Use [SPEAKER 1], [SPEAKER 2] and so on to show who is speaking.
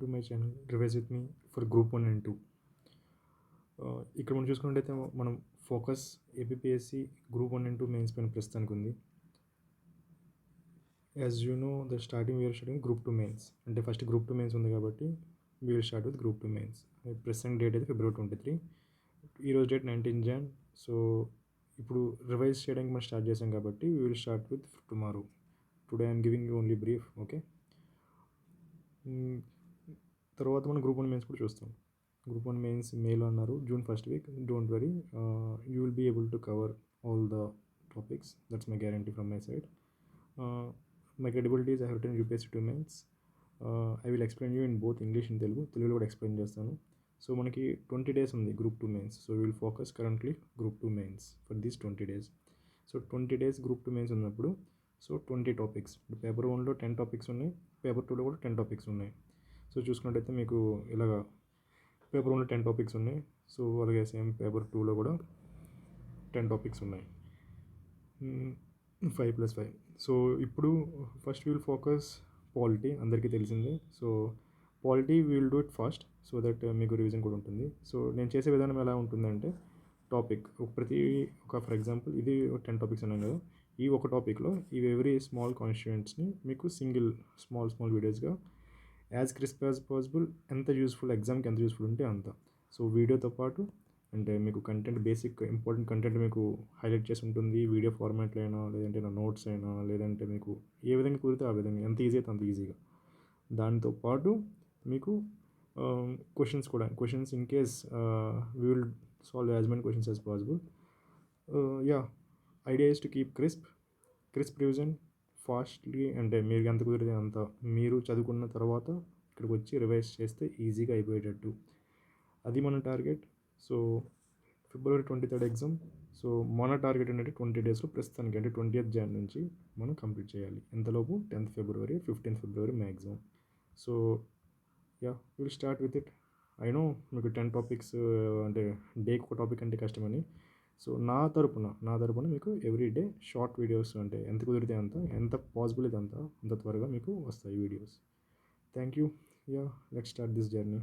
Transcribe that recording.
[SPEAKER 1] To my channel revise with me for group 1 and 2. ఇక్కడ మనం చూసుకున్నట్టయితే మనం focus APSC group 1 and 2 mains పైన ప్రస్తుతానికి ఉంది. As you know the starting we are starting group 2 mains, అంటే ఫస్ట్ గ్రూప్ 2 మెయిన్స్ ఉంది కాబట్టి we are start with group 2 mains. Present date అయితే February 23, ఈరోజు డేట్ 19 Jan. సో ఇప్పుడు రివైజ్ చేయడానికి మనం స్టార్ట్ చేసాం కాబట్టి we will start with tomorrow. Today I'm giving you only brief. Okay, తర్వాత మనం గ్రూప్ 1 మెయిన్స్ కూడా చూస్తాం. గ్రూప్ 1 మెయిన్స్ మేలో అన్నారు, June 1st week. Don't worry, you will be able to cover all the topics. That's my guarantee from my side. My credibilities I have written UPSC 2 mains. I will explain you in both English and తెలుగులో కూడా explain చేస్తాను. So మనకి 20 days ఉంది group 2 mains. So will focus currently group 2 mains for these 20 days. So 20 days group 2 mains ఉన్నప్పుడు so 20 topics. Paper 1లో 10 topics ఉన్నాయి, paper 2లో కూడా 10 topics ఉన్నాయి. సో చూసుకున్నట్టయితే మీకు ఇలాగా పేపర్ 1లో 10 టాపిక్స్ ఉన్నాయి. సో అలాగే సేమ్ పేపర్ 2లో కూడా 10 టాపిక్స్ ఉన్నాయి, 5+5. సో ఇప్పుడు ఫస్ట్ విల్ ఫోకస్ పాలిటీ, అందరికీ తెలిసిందే. So polity will do it fast so that మీకు రివిజన్ కూడా ఉంటుంది. సో నేను చేసే విధానం ఎలా ఉంటుందంటే, టాపిక్ ఫర్ ఎగ్జాంపుల్ ఇది 10 టాపిక్స్ ఉన్నాయి కదా, ఈ ఒక టాపిక్లో ఎవ్రీ స్మాల్ కాన్స్టిట్యూయెంట్స్ని మీకు సింగిల్ స్మాల్ వీడియోస్గా యాజ్ క్రిస్ప్ యాజ్ పాసిబుల్, ఎంత యూస్ఫుల్ ఎగ్జామ్కి ఎంత యూస్ఫుల్ ఉంటే అంత. సో వీడియోతో పాటు అంటే మీకు కంటెంట్, బేసిక్ ఇంపార్టెంట్ కంటెంట్ మీకు హైలైట్ చేసి ఉంటుంది. వీడియో ఫార్మాట్లో అయినా, లేదంటే నా నోట్స్ అయినా, లేదంటే మీకు ఏ విధంగా కుదిరితే ఆ విధంగా, ఎంత ఈజీ అయితే అంత ఈజీగా. దాంతోపాటు మీకు questions in case we will solve as many questions as possible. Idea is to keep crisp revision fastly. అంటే మీరు ఎంత కుదిరితే అంత మీరు చదువుకున్న తర్వాత ఇక్కడికి వచ్చి రివైజ్ చేస్తే ఈజీగా అయిపోయేటట్టు, అది మన target. So February 23 exam. So మన టార్గెట్ ఏంటంటే 20 daysలో ప్రస్తుతానికి, అంటే 20th Jan నుంచి మనం కంప్లీట్ చేయాలి. ఎంతలోపు 10th February 15th February maximum. So will start with it. I know మీకు 10 టాపిక్స్ అంటే డేకి ఒక టాపిక్ అంటే కష్టమని. సో నా తరపున మీకు ఎవ్రీ డే షార్ట్ వీడియోస్, అంటే ఎంత కుదిరితే ఎంత పాసిబుల్ అయితే అంత త్వరగా మీకు వస్తాయి videos. Thank you. Let's start this journey.